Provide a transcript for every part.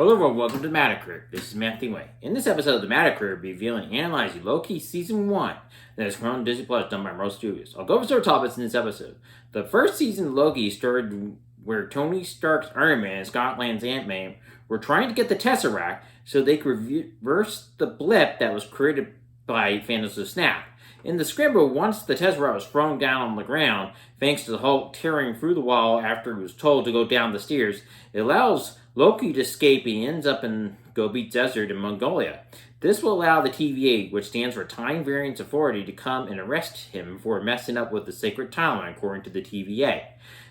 Hello everyone, welcome to the Matter Career. This is Matthew Way. In this episode of the Matter Career, we'll be reviewing and analyzing Loki Season 1 that is currently on Disney Plus, done by Marvel Studios. I'll go over several topics in this episode. The first season of Loki started where Tony Stark's Iron Man and Scott Lang's Ant-Man were trying to get the Tesseract so they could reverse the blip that was created by Thanos' snap. In the scramble, once the Tesseract was thrown down on the ground, thanks to the Hulk tearing through the wall after he was told to go down the stairs, it allows Loki to escape and he ends up in Gobi Desert in Mongolia. This will allow the TVA, which stands for Time Variance Authority, to come and arrest him for messing up with the sacred timeline, according to the TVA.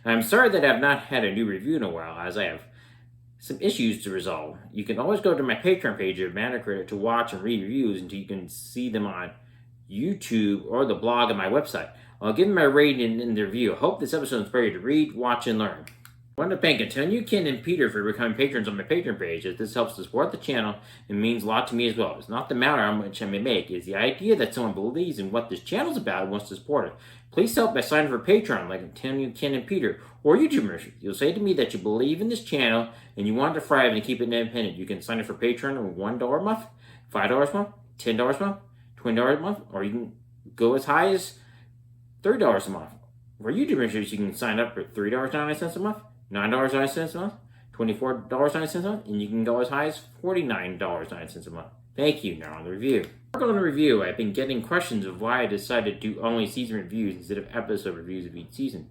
I'm sorry that I've not had a new review in a while, as I have some issues to resolve. You can always go to my Patreon page of Metacritic to watch and read reviews until you can see them on YouTube or the blog on my website. I'll give them my rating in the review. I hope this episode inspires you to read, watch, and learn. I want to thank Antonio, Ken, and Peter for becoming patrons on my Patreon page, as this helps to support the channel and means a lot to me as well. It's not the matter how much I may make, it's the idea that someone believes in what this channel is about and wants to support it. Please help by signing for Patreon like Antonio, Ken, and Peter, or YouTube members. You'll say to me that you believe in this channel and you want to thrive and keep it independent. You can sign up for Patreon for $1 a month, $5 a month, $10 a month, $20 a month, or you can go as high as $30 a month. For YouTube members, you can sign up for $3.99 a month, $9.99 a month, $24.99 a month, and you can go as high as $49.99 a month. Thank you. Now on the review. Before going to review, I've been getting questions of why I decided to do only season reviews instead of episode reviews of each season.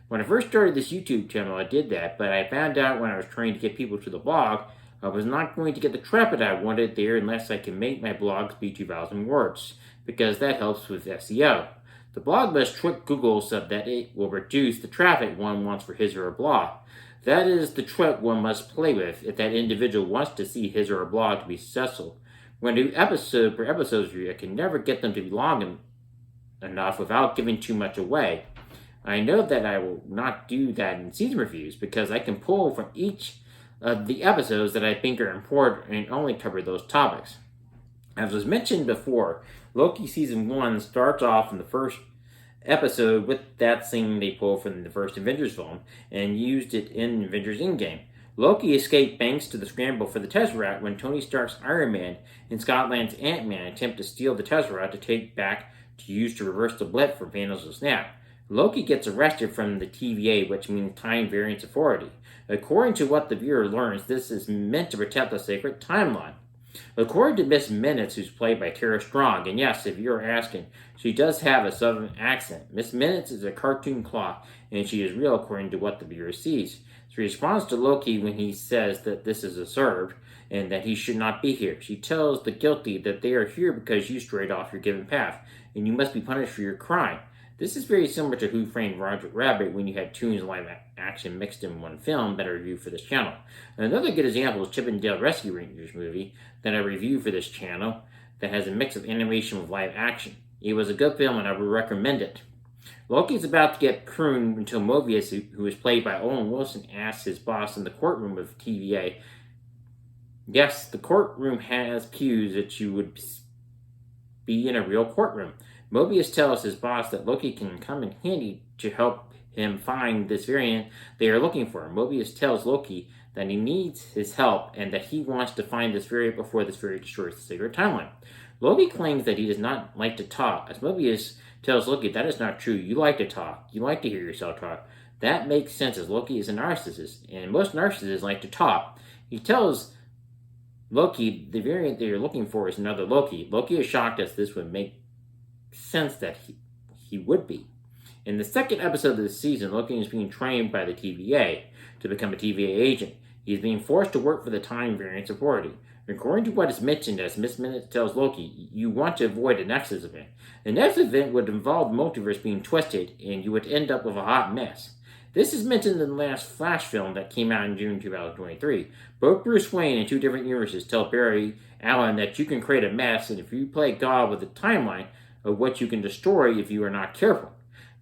When I first started this YouTube channel, I did that, but I found out when I was trying to get people to the blog, I was not going to get the traffic I wanted there unless I can make my blogs be 2,000 words, because that helps with SEO. The blog must trick Google so that it will reduce the traffic one wants for his or her blog. That is the trick one must play with if that individual wants to see his or her blog to be successful. When I do episode per episode review, I can never get them to be long enough without giving too much away. I know that I will not do that in season reviews because I can pull from each of the episodes that I think are important and only cover those topics. As was mentioned before, Loki Season 1 starts off in the first episode with that scene they pulled from the first Avengers film and used it in Avengers Endgame. Loki escaped thanks to the scramble for the Tesseract when Tony Stark's Iron Man and Scott Lang's Ant-Man attempt to steal the Tesseract to take back to use to reverse the blip from Thanos' snap. Loki gets arrested from the TVA, which means Time Variance Authority. According to what the viewer learns, this is meant to protect the sacred timeline. According to Miss Minutes, who's played by Tara Strong, and yes, if you're asking, she does have a southern accent. Miss Minutes is a cartoon clock, and she is real according to what the viewer sees. She responds to Loki when he says that this is absurd and that he should not be here. She tells the guilty that they are here because you strayed off your given path, and you must be punished for your crime. This is very similar to Who Framed Roger Rabbit when you had tunes and live action mixed in one film that I reviewed for this channel. Another good example is Chip and Dale Rescue Rangers movie that I reviewed for this channel that has a mix of animation with live action. It was a good film and I would recommend it. Loki is about to get pruned until Mobius, who is played by Owen Wilson, asks his boss in the courtroom of TVA. Yes, the courtroom has pews that you would be in a real courtroom. Mobius tells his boss that Loki can come in handy to help him find this variant they are looking for. Mobius tells Loki that he needs his help and that he wants to find this variant before this variant destroys the sacred timeline. Loki claims that he does not like to talk, as Mobius tells Loki that is not true. You like to talk. You like to hear yourself talk. That makes sense, as Loki is a narcissist, and most narcissists like to talk. He tells Loki the variant they are looking for is another Loki. Loki is shocked as this would make sense that he would be. In the second episode of this season, Loki is being trained by the TVA to become a TVA agent. He is being forced to work for the Time Variance Authority. According to what is mentioned, as Miss Minutes tells Loki, you want to avoid a Nexus event. The Nexus event would involve the multiverse being twisted, and you would end up with a hot mess. This is mentioned in the last Flash film that came out in June 2023. Both Bruce Wayne and two different universes tell Barry Allen that you can create a mess, and if you play God with a timeline of what you can destroy if you are not careful.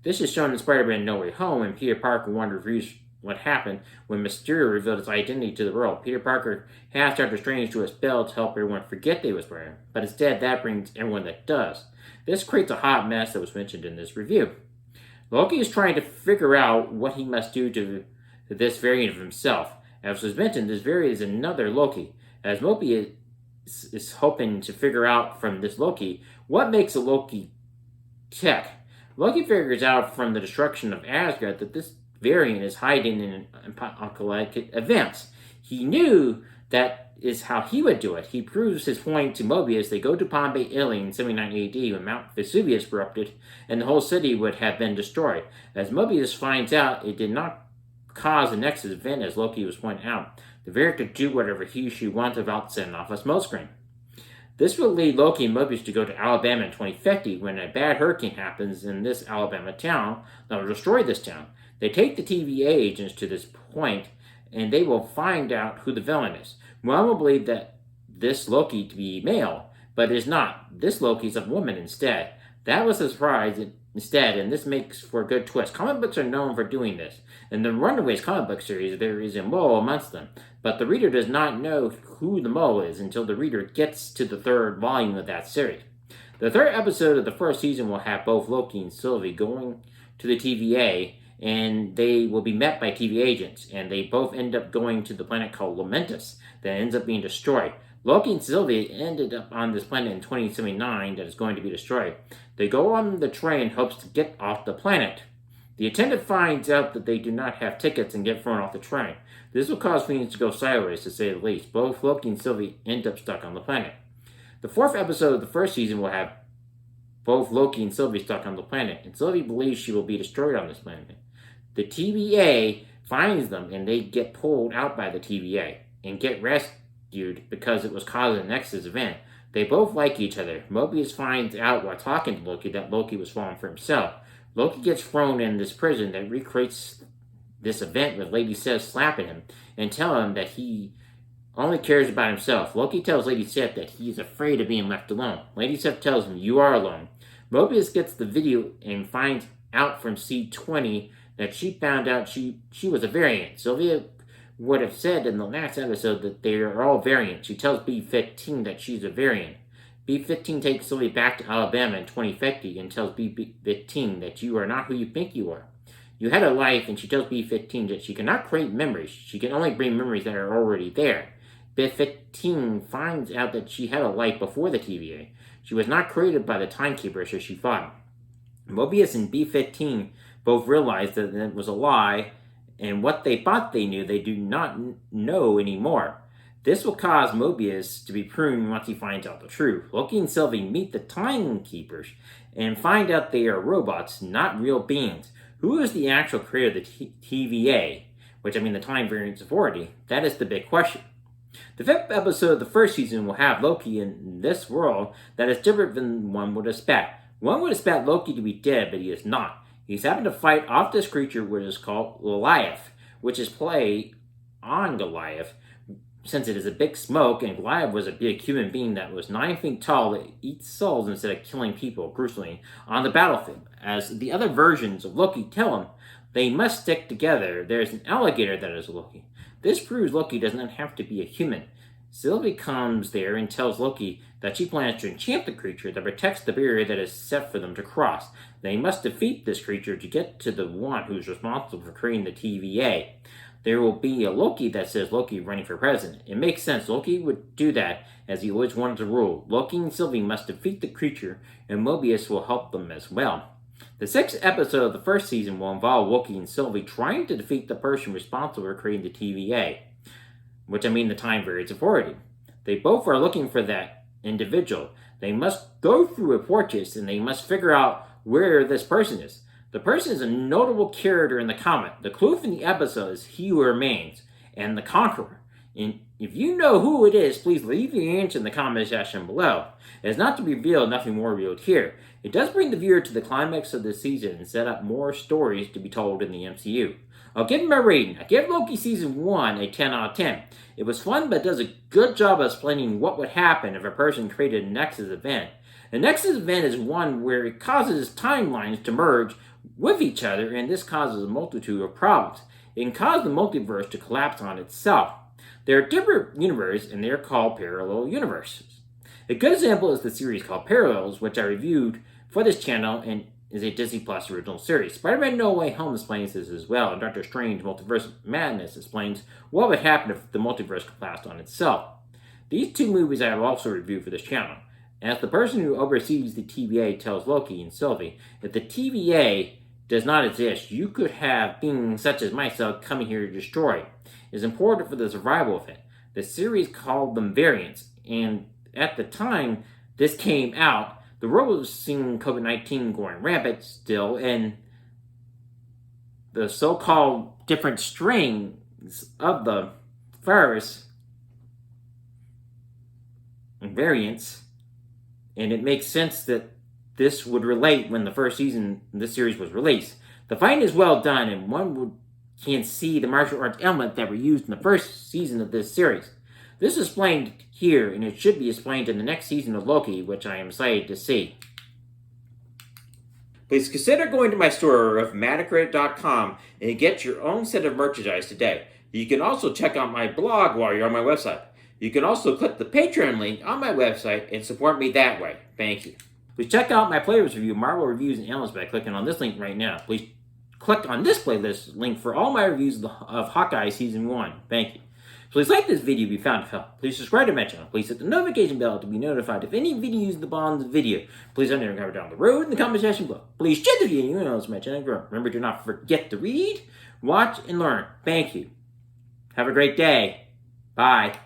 This is shown in Spider-Man No Way Home, and Peter Parker wonders what happened when Mysterio revealed his identity to the world. Peter Parker has Doctor Strange do a spell to help everyone forget they was Spider-Man, but instead that brings everyone that does. This creates a hot mess that was mentioned in this review. Loki is trying to figure out what he must do to this variant of himself. As was mentioned, this variant is another Loki, as Mobius is hoping to figure out from this Loki what makes a Loki tick. Loki figures out from the destruction of Asgard that this variant is hiding in apocalyptic events. He knew that is how he would do it. He proves his point to Mobius. They go to Pompeii, Italy in 79 AD when Mount Vesuvius erupted and the whole city would have been destroyed. As Mobius finds out, it did not cause the Nexus event, as Loki was pointing out. The variant could do whatever he or she wants without setting off a smoke screen. This will lead Loki and Mobius to go to Alabama in 2050 when a bad hurricane happens in this Alabama town that will destroy this town. They take the TVA agents to this point and they will find out who the villain is. One will believe that this Loki to be male, but it is not. This Loki is a woman instead. That was a surprise instead, and this makes for a good twist. Comic books are known for doing this. In the Runaways comic book series, there is a mole amongst them, but the reader does not know who the mole is until the reader gets to the third volume of that series. The third episode of the first season will have both Loki and Sylvie going to the TVA, and they will be met by TVA agents, and they both end up going to the planet called Lamentus that ends up being destroyed. Loki and Sylvie ended up on this planet in 2079 that is going to be destroyed. They go on the train in hopes to get off the planet. The attendant finds out that they do not have tickets and get thrown off the train. This will cause things to go sideways, to say the least. Both Loki and Sylvie end up stuck on the planet. The fourth episode of the first season will have both Loki and Sylvie stuck on the planet, and Sylvie believes she will be destroyed on this planet. The TVA finds them, and they get pulled out by the TVA and get rescued because it was causing a Nexus event. They both like each other. Mobius finds out while talking to Loki that Loki was falling for himself. Loki gets thrown in this prison that recreates this event with Lady Sif slapping him and telling him that he only cares about himself. Loki tells Lady Sif that he is afraid of being left alone. Lady Sif tells him, "You are alone." Mobius gets the video and finds out from C20 that she found out she was a variant. Sylvia would have said in the last episode that they are all variants. She tells B-15 that she's a variant. B-15 takes Sylvie back to Alabama in 2050 and tells B-15 that you are not who you think you are. You had a life, and she tells B-15 that she cannot create memories. She can only bring memories that are already there. B-15 finds out that she had a life before the TVA. She was not created by the Timekeepers as she thought. Mobius and B-15 both realize that it was a lie, and what they thought they knew, they do not know anymore. This will cause Mobius to be pruned once he finds out the truth. Loki and Sylvie meet the Timekeepers and find out they are robots, not real beings. Who is the actual creator of the TVA? Which, the Time Variance Authority. That is the big question. The fifth episode of the first season will have Loki in this world that is different than one would expect. One would expect Loki to be dead, but he is not. He's having to fight off this creature which is called Goliath, which is play on Goliath, since it is a big smoke, and Goliath was a big human being that was 9 feet tall that eats souls instead of killing people, crucially, on the battlefield. As the other versions of Loki tell him, they must stick together. There's an alligator that is Loki. This proves Loki does not have to be a human. Sylvie comes there and tells Loki that she plans to enchant the creature that protects the barrier that is set for them to cross. They must defeat this creature to get to the one who's responsible for creating the TVA. There will be a Loki that says Loki running for president. It makes sense. Loki would do that as he always wanted to rule. Loki and Sylvie must defeat the creature, and Mobius will help them as well. The sixth episode of the first season will involve Loki and Sylvie trying to defeat the person responsible for creating the TVA. The Time Variance Authority. They both are looking for that individual. They must go through a portraits and they must figure out where this person is. The person is a notable character in the comic. The clue from the episode is He Who Remains and the Conqueror. And if you know who it is, please leave the answer in the comment section below. It is not to be revealed, nothing more revealed here. It does bring the viewer to the climax of the season and set up more stories to be told in the MCU. I'll give him a rating. I give Loki Season 1 a 10 out of 10. It was fun, but it does a good job of explaining what would happen if a person created a Nexus event. A Nexus event is one where it causes timelines to merge with each other, and this causes a multitude of problems. It can cause the multiverse to collapse on itself. There are different universes, and they are called parallel universes. A good example is the series called Parallels, which I reviewed for this channel, and is a Disney Plus original series. Spider-Man No Way Home explains this as well, and Doctor Strange Multiverse Madness explains what would happen if the multiverse collapsed on itself. These two movies I have also reviewed for this channel. As the person who oversees the TVA tells Loki and Sylvie, if the TVA does not exist, you could have beings such as myself coming here to destroy it. It is important for the survival of it. The series called them variants, and at the time this came out, the world was seeing COVID-19 going rampant still, and the so-called different strains of the virus and variants, and it makes sense that this would relate when the first season of this series was released. The fighting is well done, and one can see the martial arts element that were used in the first season of this series. This is explained here, and it should be explained in the next season of Loki, which I am excited to see. Please consider going to my store of matacredit.com and get your own set of merchandise today. You can also check out my blog while you're on my website. You can also click the Patreon link on my website and support me that way. Thank you. Please check out my playlist review, Marvel Reviews and Analysis, by clicking on this link right now. Please click on this playlist link for all my reviews of Hawkeye Season 1. Thank you. Please like this video if you found it helpful. Please subscribe to my channel. Please hit the notification bell to be notified if any video used the bottom of the video. Please let me know down the road in the comment section below. Please share the video and email my channel grow. Remember, do not forget to read, watch, and learn. Thank you. Have a great day. Bye.